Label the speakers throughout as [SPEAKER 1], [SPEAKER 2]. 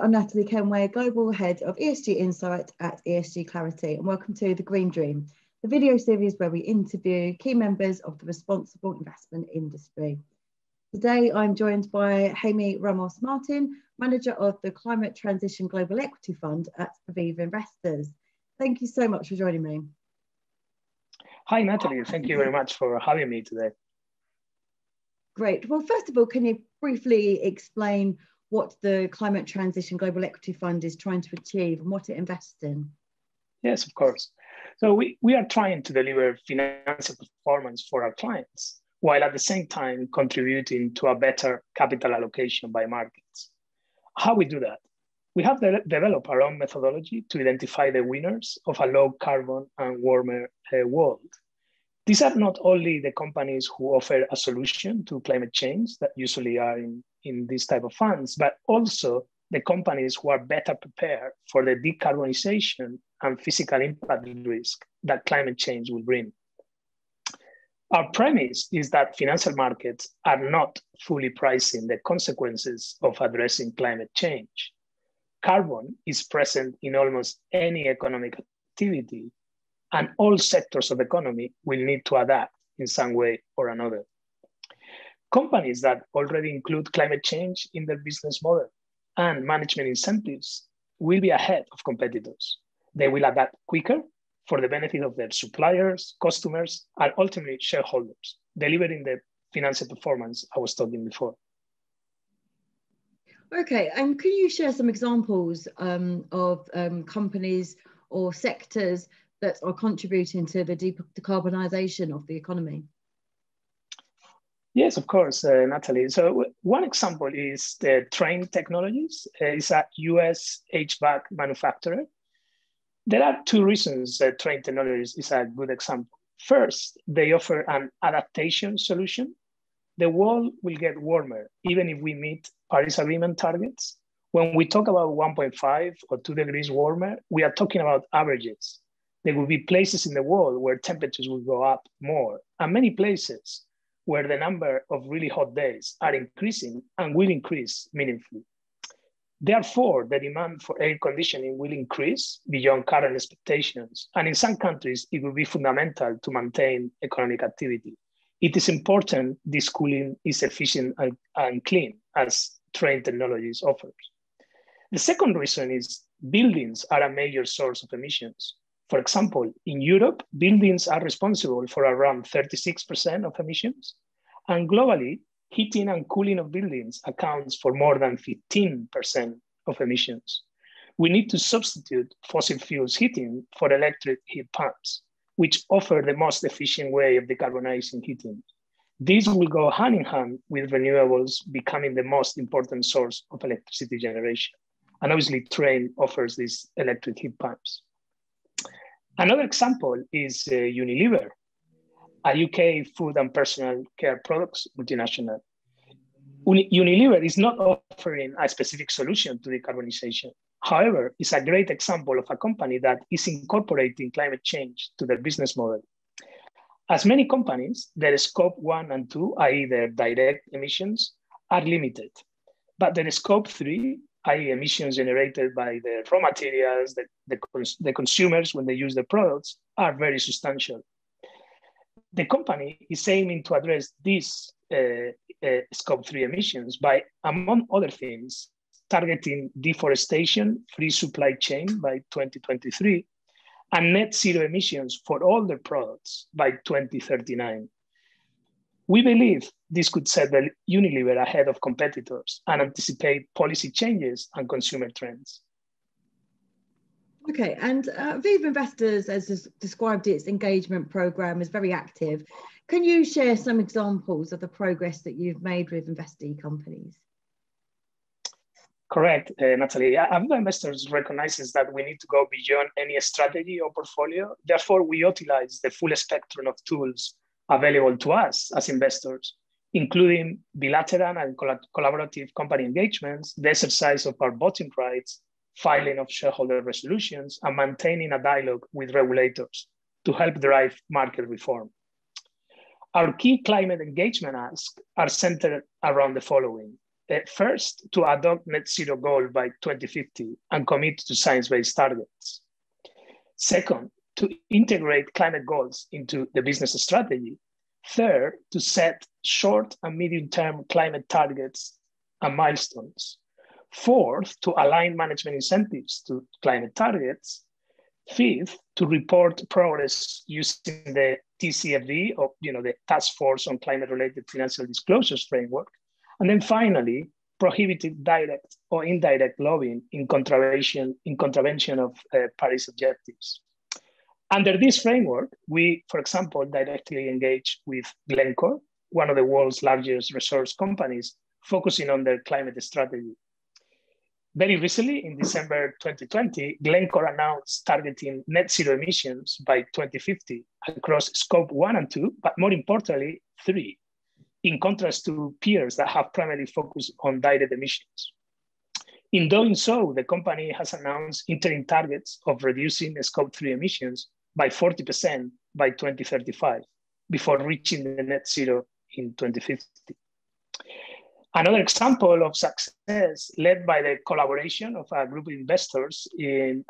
[SPEAKER 1] I'm Natalie Kenway, Global Head of ESG Insight at ESG Clarity, and welcome to The Green Dream, the video series where we interview key members of the responsible investment industry. Today, I'm joined by Jaime Ramos Martin, Manager of the Climate Transition Global Equity Fund at Aviva Investors. Thank you so much for joining me.
[SPEAKER 2] Hi, Natalie. Thank you very much for having me today.
[SPEAKER 1] Great. Well, first of all, can you briefly explain what the Climate Transition Global Equity Fund is trying to achieve and what it invests in?
[SPEAKER 2] Yes, of course. So we are trying to deliver financial performance for our clients, while at the same time contributing to a better capital allocation by markets. How we do that? We have developed our own methodology to identify the winners of a low carbon and warmer world. These are not only the companies who offer a solution to climate change that usually are in this type of funds, but also the companies who are better prepared for the decarbonization and physical impact risk that climate change will bring. Our premise is that financial markets are not fully pricing the consequences of addressing climate change. Carbon is present in almost any economic activity, and all sectors of the economy will need to adapt in some way or another. Companies that already include climate change in their business model and management incentives will be ahead of competitors. They will adapt quicker for the benefit of their suppliers, customers, and ultimately shareholders, delivering the financial performance I was talking before.
[SPEAKER 1] Okay, and can you share some examples of companies or sectors that are contributing to the decarbonisation of the economy?
[SPEAKER 2] Yes, of course, Natalie. So one example is the Trane Technologies. It's a US HVAC manufacturer. There are two reasons that Trane Technologies is a good example. First, they offer an adaptation solution. The world will get warmer, even if we meet Paris Agreement targets. When we talk about 1.5 or 2 degrees warmer, we are talking about averages. There will be places in the world where temperatures will go up more, and many places where the number of really hot days are increasing and will increase meaningfully. Therefore, the demand for air conditioning will increase beyond current expectations. And in some countries, it will be fundamental to maintain economic activity. It is important this cooling is efficient and clean, as Trane Technologies offers. The second reason is buildings are a major source of emissions. For example, in Europe, buildings are responsible for around 36% of emissions. And globally, heating and cooling of buildings accounts for more than 15% of emissions. We need to substitute fossil fuels heating for electric heat pumps, which offer the most efficient way of decarbonizing heating. These will go hand in hand with renewables becoming the most important source of electricity generation. And obviously, Trane offers these electric heat pumps. Another example is Unilever, a UK food and personal care products multinational. Unilever is not offering a specific solution to decarbonization. However, it's a great example of a company that is incorporating climate change to their business model. As many companies, their scope 1 and 2, i.e. their direct emissions, are limited. But their scope 3, i.e. emissions generated by the raw materials, the consumers when they use the products, are very substantial. The company is aiming to address these scope 3 emissions by, among other things, targeting deforestation-free supply chain by 2023 and net zero emissions for all their products by 2039. We believe this could set the Unilever ahead of competitors and anticipate policy changes and consumer trends.
[SPEAKER 1] Okay, and Aviva Investors has described its engagement program as very active. Can you share some examples of the progress that you've made with investee companies?
[SPEAKER 2] Correct, Natalie. Aviva Investors recognizes that we need to go beyond any strategy or portfolio. Therefore, we utilize the full spectrum of tools available to us as investors, including bilateral and collaborative company engagements, the exercise of our voting rights, filing of shareholder resolutions, and maintaining a dialogue with regulators to help drive market reform. Our key climate engagement asks are centered around the following: First, to adopt net zero goal by 2050 and commit to science-based targets. Second, to integrate climate goals into the business strategy. Third, to set short and medium-term climate targets and milestones. Fourth, to align management incentives to climate targets. Fifth, to report progress using the TCFD, or the Task Force on Climate-Related Financial Disclosures framework. And then finally, prohibited direct or indirect lobbying in contravention of Paris objectives. Under this framework, we, for example, directly engage with Glencore, one of the world's largest resource companies, focusing on their climate strategy. Very recently, in December 2020, Glencore announced targeting net zero emissions by 2050 across scope 1 and 2, but more importantly, 3, in contrast to peers that have primarily focused on direct emissions. In doing so, the company has announced interim targets of reducing scope 3 emissions by 40% by 2035, before reaching the net zero in 2050. Another example of success led by the collaboration of a group of investors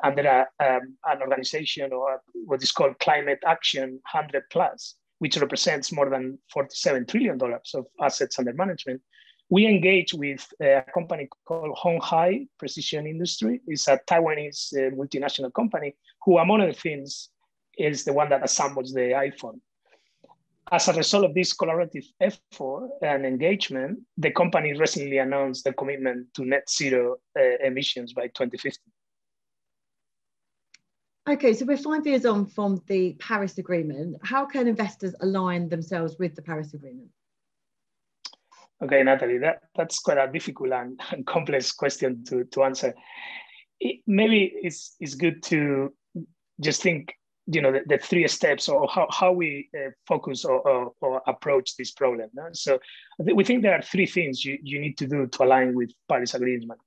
[SPEAKER 2] under an organization, or what is called Climate Action 100 Plus, which represents more than $47 trillion of assets under management. We engage with a company called Hon Hai Precision Industry. It's a Taiwanese multinational company who, among other things, is the one that assembles the iPhone. As a result of this collaborative effort and engagement, the company recently announced the commitment to net zero emissions by 2050.
[SPEAKER 1] Okay, so we're 5 years on from the Paris Agreement. How can investors align themselves with the Paris Agreement?
[SPEAKER 2] Okay, Natalie, that's quite a difficult and complex question to answer. Maybe it's good to just think the 3 steps, or how we focus or approach this problem. No? So we think there are 3 things you need to do to align with Paris Agreement.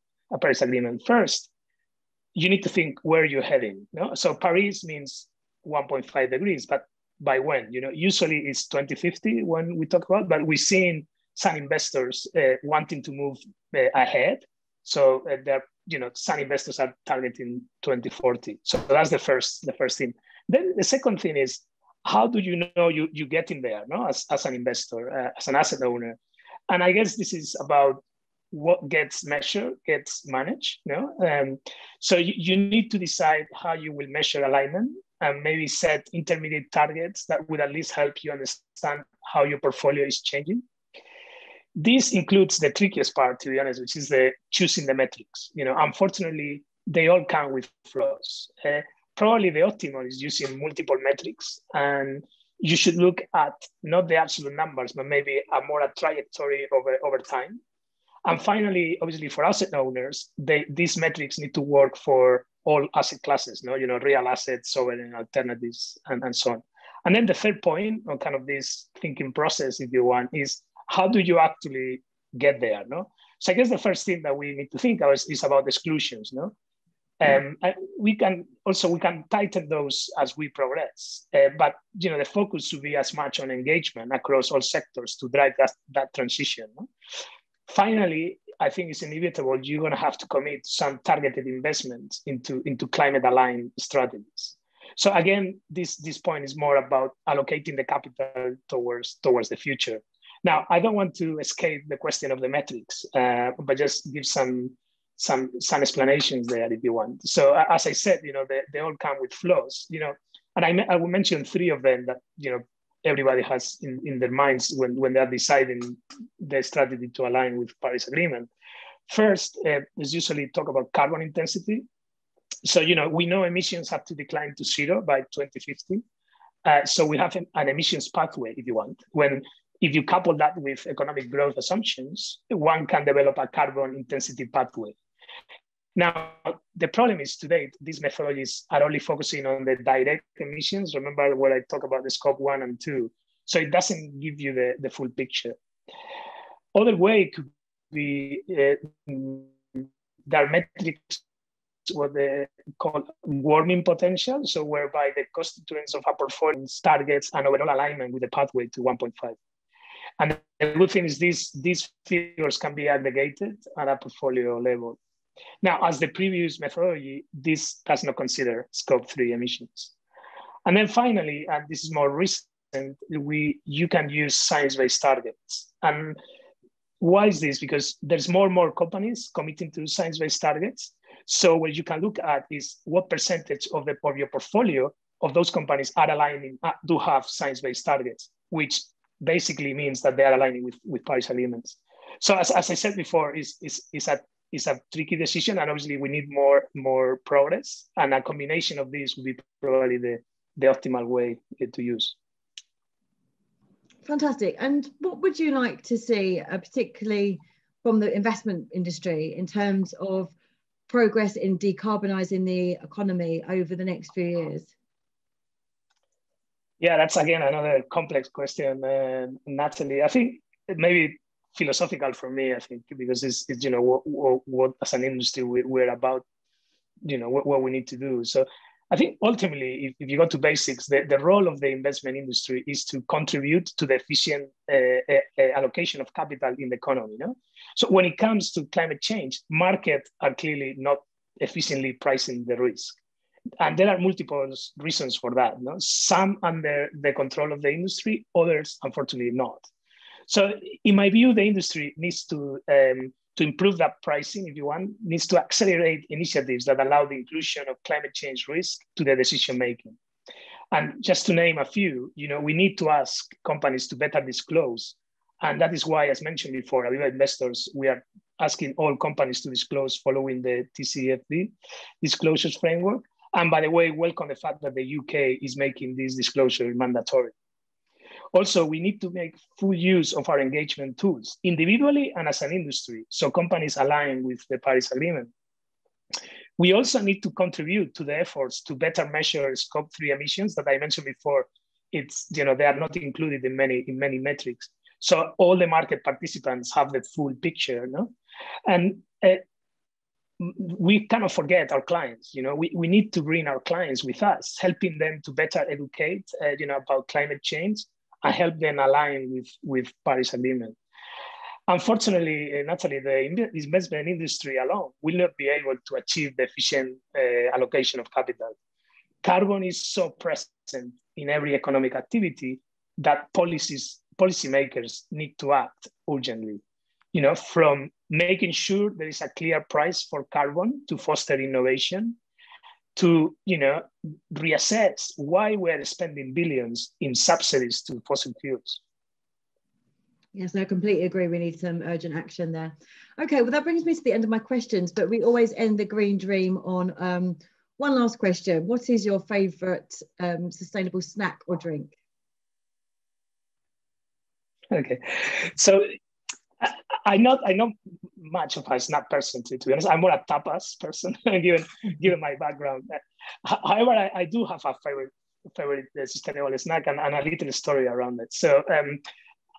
[SPEAKER 2] First, you need to think where you're heading. No? So Paris means 1.5 degrees, but by when? Usually it's 2050 when we talk about, but we're seeing some investors wanting to move ahead. So some investors are targeting 2040. So that's the first thing. Then the second thing is, how do you know you get in there, no? As an investor, as an asset owner? And I guess this is about what gets measured, gets managed. No? So you need to decide how you will measure alignment, and maybe set intermediate targets that would at least help you understand how your portfolio is changing. This includes the trickiest part, to be honest, which is the choosing the metrics. Unfortunately, they all come with flaws. Probably the optimal is using multiple metrics, and you should look at not the absolute numbers, but maybe a trajectory over time. And finally, obviously for asset owners, these metrics need to work for all asset classes, real assets, sovereign alternatives, and so on. And then the third point on kind of this thinking process, if you want, is how do you actually get there? No? So I guess the first thing that we need to think of is about exclusions. No? We can tighten those as we progress, but the focus should be as much on engagement across all sectors to drive that transition. No? Finally, I think it's inevitable. You're going to have to commit some targeted investments into climate-aligned strategies. So again, this point is more about allocating the capital towards the future. Now, I don't want to escape the question of the metrics, but just give some explanations there if you want. So as I said, they all come with flaws, and I will mention 3 of them that, everybody has in their minds when they're deciding their strategy to align with Paris Agreement. First, is usually talk about carbon intensity. So, we know emissions have to decline to 0 by 2050. So we have an emissions pathway, if you want. If you couple that with economic growth assumptions, one can develop a carbon intensity pathway. Now, the problem is today, these methodologies are only focusing on the direct emissions. Remember what I talked about the scope 1 and 2. So it doesn't give you the full picture. Other way could be there are metrics, what they call warming potential. So whereby the constituents of a performance targets and overall alignment with the pathway to 1.5. And the good thing is these figures can be aggregated at a portfolio level. Now, as the previous methodology, this does not consider scope 3 emissions. And then finally, and this is more recent, you can use science-based targets. And why is this? Because there's more and more companies committing to science-based targets. So what you can look at is what percentage of your portfolio of those companies are aligning, do have science-based targets, which basically means that they are aligning with Paris agreements. So as I said before, it's a tricky decision, and obviously we need more progress, and a combination of these would be probably the optimal way to use.
[SPEAKER 1] Fantastic. And what would you like to see, particularly from the investment industry, in terms of progress in decarbonising the economy over the next few years?
[SPEAKER 2] Yeah, that's again another complex question, Natalie. I think maybe philosophical for me, I think, because it's you know, what as an industry we're about, you know, what we need to do. So I think ultimately, if you go to basics, the role of the investment industry is to contribute to the efficient allocation of capital in the economy. You know? So when it comes to climate change, markets are clearly not efficiently pricing the risk. And there are multiple reasons for that. No? Some under the control of the industry, others, unfortunately, not. So in my view, the industry needs to improve that pricing, if you want, needs to accelerate initiatives that allow the inclusion of climate change risk to the decision making. And just to name a few, you know, we need to ask companies to better disclose. And that is why, as mentioned before, Aviva Investors, we are asking all companies to disclose following the TCFD disclosures framework. And by the way, welcome the fact that the UK is making this disclosure mandatory. Also, we need to make full use of our engagement tools, individually and as an industry, so companies align with the Paris Agreement. We also need to contribute to the efforts to better measure scope 3 emissions that I mentioned before. It's, you know, they are not included in many metrics. So all the market participants have the full picture, no? And we cannot forget our clients. You know, we need to bring our clients with us, helping them to better educate, you know, about climate change and help them align with Paris Agreement. Unfortunately, Natalie, the investment industry alone will not be able to achieve the efficient allocation of capital. Carbon is so present in every economic activity that policymakers need to act urgently. You know, from making sure there is a clear price for carbon to foster innovation, to, you know, reassess why we're spending billions in subsidies to fossil fuels.
[SPEAKER 1] Yes, no, I completely agree. We need some urgent action there. Okay, well, that brings me to the end of my questions, but we always end the Green Dream on one last question. What is your favourite sustainable snack or drink?
[SPEAKER 2] Okay, so I'm not much of a snack person, to be honest. I'm more a tapas person, given my background. However, I do have a favorite sustainable snack and a little story around it. So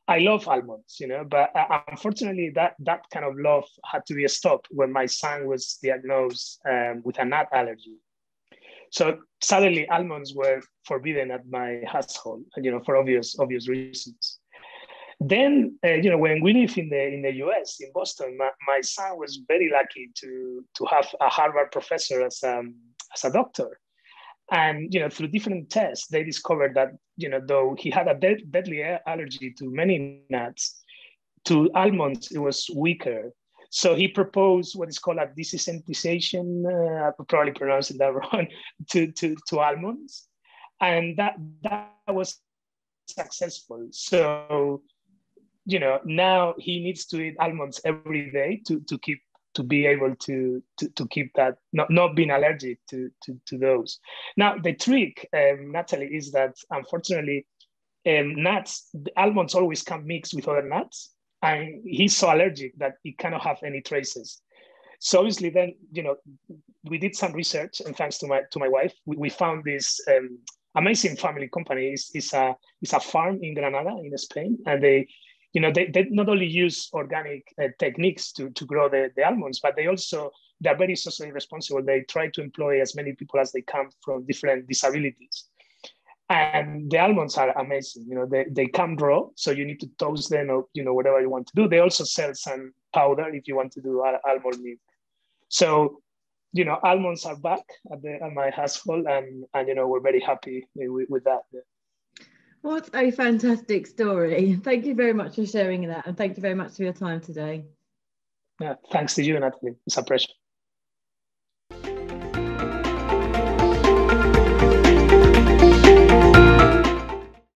[SPEAKER 2] I love almonds, you know, but unfortunately that kind of love had to be stopped when my son was diagnosed with a nut allergy. So suddenly almonds were forbidden at my household, you know, for obvious reasons. Then, you know, when we live in the US, in Boston, my son was very lucky to have a Harvard professor as a doctor. And, you know, through different tests, they discovered that, you know, though he had a deadly allergy to many nuts, to almonds, it was weaker. So he proposed what is called a desensitization, I probably pronounced that wrong, to almonds. And that was successful. So, you know, now he needs to eat almonds every day to be able to keep that, not being allergic to those. Now, the trick, Natalie, is that unfortunately, nuts, the almonds always come mixed with other nuts, and he's so allergic that he cannot have any traces. So obviously then, you know, we did some research, and thanks to my wife, we found this amazing family company. It's a farm in Granada, in Spain, and they not only use organic techniques to grow the almonds, but they're very socially responsible. They try to employ as many people as they can from different disabilities. And the almonds are amazing. You know, they come raw, so you need to toast them or, you know, whatever you want to do. They also sell some powder if you want to do almond milk. So, you know, almonds are back at my household, and you know, we're very happy with that.
[SPEAKER 1] What a fantastic story. Thank you very much for sharing that, and thank you very much for your time today.
[SPEAKER 2] Yeah, thanks to you, Natalie. It's a pleasure.